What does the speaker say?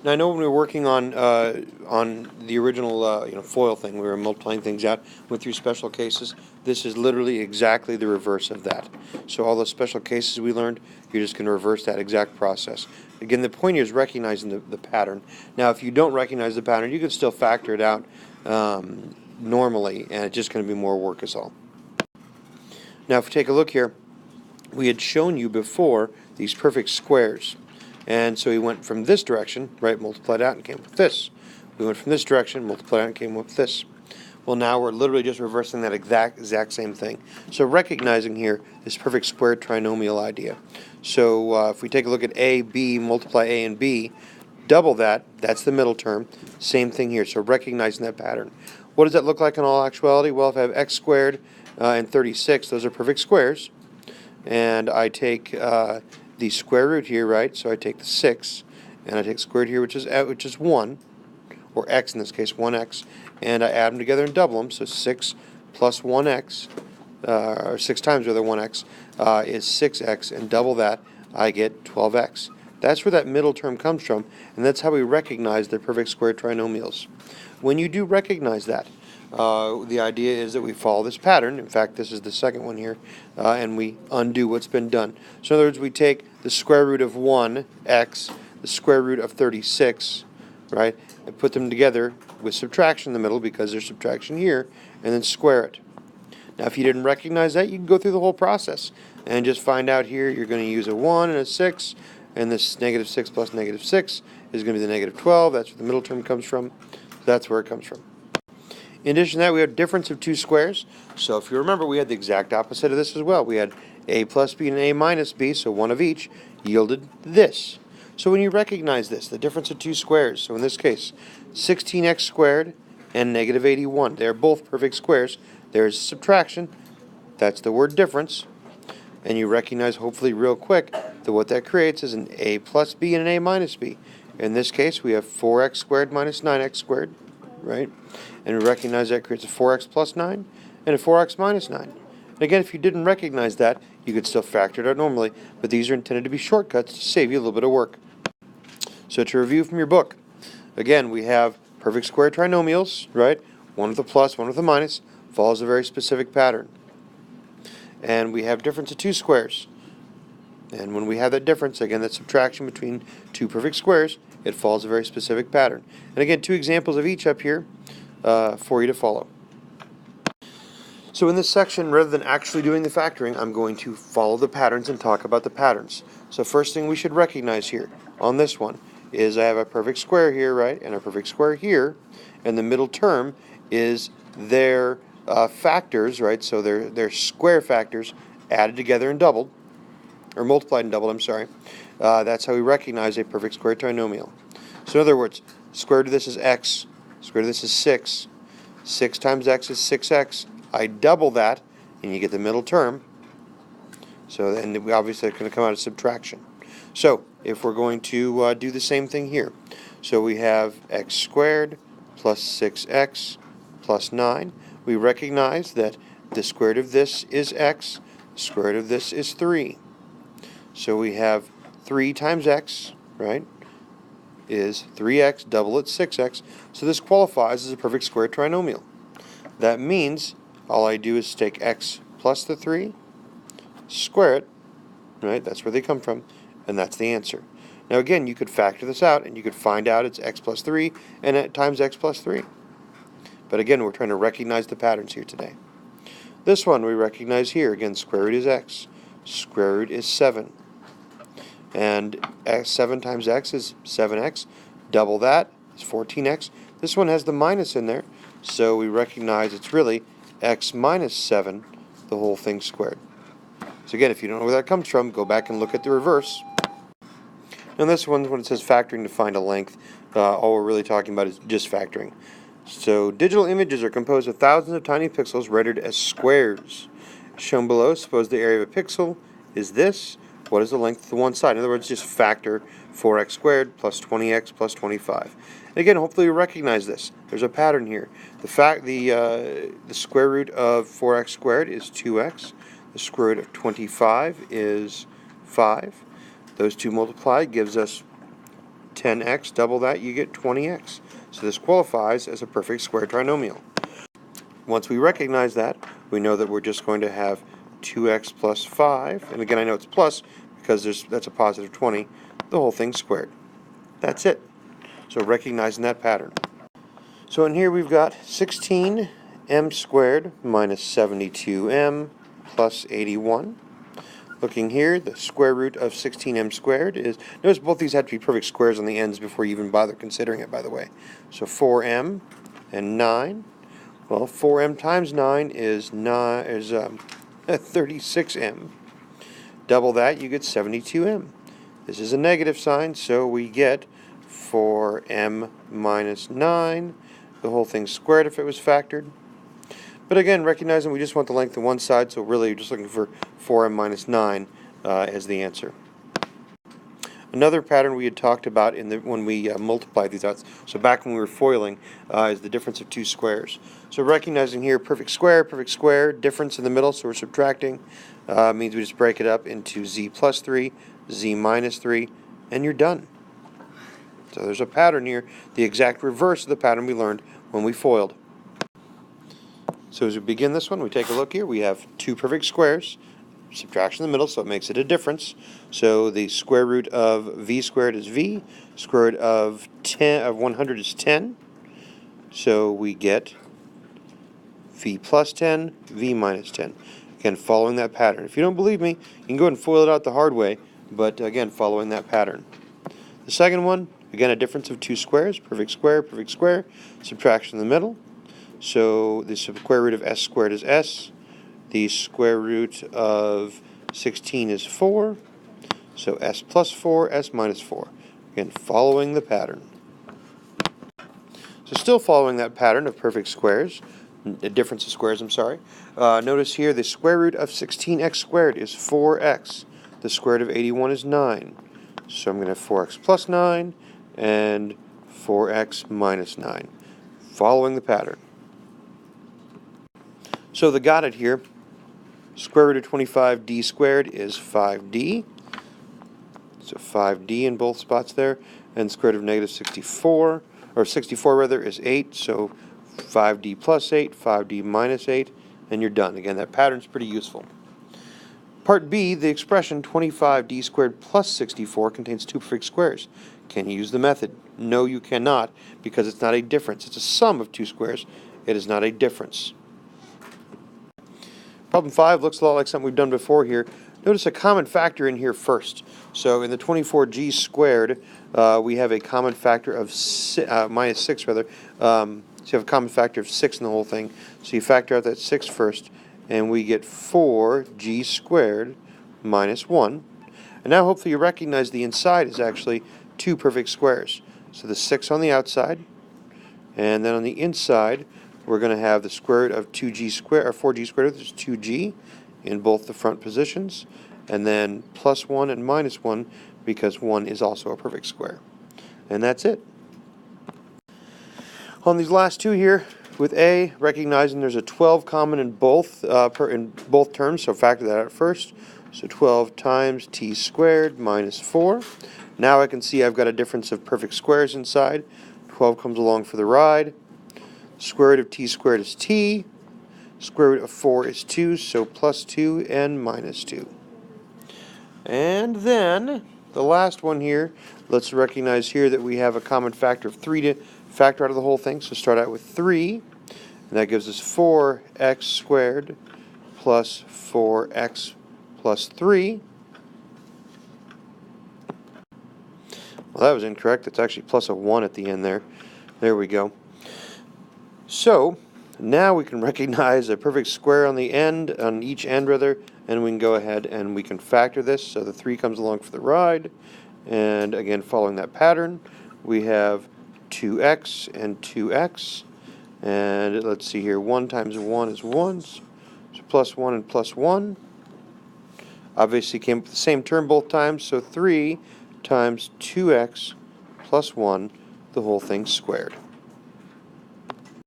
Now I know when we were working on the original FOIL thing, we were multiplying things out, went through special cases. This is literally exactly the reverse of that. So all those special cases we learned, you're just going to reverse that exact process. Again, the point here is recognizing the pattern. Now, if you don't recognize the pattern, you can still factor it out normally, and it's just going to be more work is all. Now, if we take a look here, we had shown you before these perfect squares. And so we went from this direction, right, multiplied out and came up with this. We went from this direction, multiplied out and came up with this. Well, now we're literally just reversing that exact same thing. So recognizing here this perfect square trinomial idea. So if we take a look at A, B, multiply A and B, double that, that's the middle term. Same thing here, so recognizing that pattern. What does that look like in all actuality? Well, if I have x squared and 36, those are perfect squares. And I take the square root here, right? So I take the 6, and I take square root here, which is 1, or x in this case, 1x, and I add them together and double them. So 6 plus 1x, or 6 times rather 1x, is 6x, and double that, I get 12x. That's where that middle term comes from, and that's how we recognize the perfect square trinomials. When you do recognize that, the idea is that we follow this pattern. In fact, this is the second one here, and we undo what's been done. So in other words, we take the square root of 1x, the square root of 36, right, and put them together with subtraction in the middle because there's subtraction here, and then square it. Now, if you didn't recognize that, you can go through the whole process and just find out here you're going to use a 1 and a 6, and this negative 6 plus negative 6 is going to be the negative 12. That's where the middle term comes from. That's where it comes from. In addition to that, we have difference of two squares. So if you remember, we had the exact opposite of this as well. We had a plus b and a minus b, so one of each, yielded this. So when you recognize this, the difference of two squares, so in this case, 16x squared and negative 81, they're both perfect squares. There's subtraction. That's the word difference. And you recognize, hopefully real quick, that what that creates is an a plus b and an a minus b. In this case, we have 4x squared minus 9x squared, right? And we recognize that creates a 4x plus 9 and a 4x minus 9. And again, if you didn't recognize that, you could still factor it out normally, but these are intended to be shortcuts to save you a little bit of work. So to review from your book, again, we have perfect square trinomials, right? One with a plus, one with a minus, follows a very specific pattern. And we have difference of two squares. And when we have that difference, again, that subtraction between two perfect squares, it follows a very specific pattern. And again, two examples of each up here for you to follow. So in this section, rather than actually doing the factoring, I'm going to follow the patterns and talk about the patterns. So first thing we should recognize here on this one is I have a perfect square here, right, and a perfect square here, and the middle term is their factors, right, so their square factors added together and doubled, or multiplied and doubled, I'm sorry. That's how we recognize a perfect square trinomial. So in other words, square root of this is x, square root of this is 6, 6 times x is 6x, I double that, and you get the middle term. So then we obviously are going to come out of subtraction. So if we're going to do the same thing here, so we have x squared plus 6x plus 9. We recognize that the square root of this is x, the square root of this is 3. So we have 3 times x, right, is 3x, double it, 6x. So this qualifies as a perfect square trinomial. That means all I do is take x plus the 3, square it, right, that's where they come from, and that's the answer. Now again, you could factor this out, and you could find out it's x plus 3 and times x plus 3. But again, we're trying to recognize the patterns here today. This one we recognize here, again, square root is x, square root is 7. And 7 times x is 7x, double that is 14x. This one has the minus in there, so we recognize it's really x minus 7, the whole thing squared. So again, if you don't know where that comes from, go back and look at the reverse. And this one, when it says factoring to find a length, all we're really talking about is just factoring. So digital images are composed of thousands of tiny pixels rendered as squares. Shown below, suppose the area of a pixel is this. What is the length of the one side? In other words, just factor 4x squared plus 20x plus 25. And again, hopefully you recognize this. There's a pattern here. The square root of 4x squared is 2x. The square root of 25 is 5. Those two multiplied gives us 10x, double that, you get 20x. So this qualifies as a perfect square trinomial. Once we recognize that, we know that we're just going to have 2x plus 5, and again I know it's plus because that's a positive 20, the whole thing squared. That's it. So recognizing that pattern. So in here we've got 16m squared minus 72m plus 81. Looking here, the square root of 16m squared is, notice both these have to be perfect squares on the ends before you even bother considering it, by the way. So 4m and 9. Well, 4m times 9 is 36m. Double that, you get 72m. This is a negative sign, so we get 4m minus 9, the whole thing squared if it was factored. But again, recognizing we just want the length of one side, so really you're just looking for 4m minus 9 as the answer. Another pattern we had talked about when we multiplied these out, so back when we were foiling, is the difference of two squares. So recognizing here perfect square, difference in the middle, so we're subtracting, means we just break it up into z plus 3, z minus 3, and you're done. So there's a pattern here, the exact reverse of the pattern we learned when we foiled. So as we begin this one, we take a look here. We have two perfect squares, subtraction in the middle, so it makes it a difference. So the square root of v squared is v, square root of 100 is 10. So we get v plus 10, v minus 10. Again, following that pattern. If you don't believe me, you can go ahead and foil it out the hard way, but again, following that pattern. The second one, again, a difference of two squares, perfect square, subtraction in the middle. So the square root of s squared is s. The square root of 16 is 4. So s plus 4, s minus 4. Again, following the pattern. So still following that pattern of perfect squares, a difference of squares, I'm sorry. Notice here the square root of 16x squared is 4x. The square root of 81 is 9. So I'm going to have 4x plus 9 and 4x minus 9. Following the pattern. So the got it here, square root of 25d squared is 5d. So 5d in both spots there. And square root of negative 64, or 64 rather, is 8. So 5d plus 8, 5d minus 8, and you're done. Again, that pattern's pretty useful. Part B, the expression 25d squared plus 64 contains two perfect squares. Can you use the method? No, you cannot, because it's not a difference. It's a sum of two squares. It is not a difference. Problem 5 looks a lot like something we've done before here. Notice a common factor in here first. So in the 24g squared, we have a common factor of minus 6 rather. So you have a common factor of 6 in the whole thing. So you factor out that 6 first, and we get 4g squared minus 1. And now hopefully you recognize the inside is actually two perfect squares. So the 6 on the outside, and then on the inside, we're going to have the square root of 2g squared, or 4g squared, which is 2g in both the front positions, and then plus 1 and minus 1 because 1 is also a perfect square. And that's it. On these last two here, with A, recognizing there's a 12 common in both terms, so factor that out first. So 12 times t squared minus 4. Now I can see I've got a difference of perfect squares inside. 12 comes along for the ride. Square root of t squared is t. Square root of 4 is 2, so plus 2 and minus 2. And then, the last one here, let's recognize here that we have a common factor of 3 to factor out of the whole thing. So start out with 3, and that gives us 4x squared plus 4x plus 3. Well, that was incorrect. It's actually plus a 1 at the end there. There we go. So now we can recognize a perfect square on each end rather, and we can go ahead and we can factor this. So the 3 comes along for the ride, and again following that pattern, we have 2x and 2x, and let's see here, 1 times 1 is 1, so plus 1 and plus 1. Obviously came up with the same term both times, so 3 times 2x plus 1, the whole thing squared.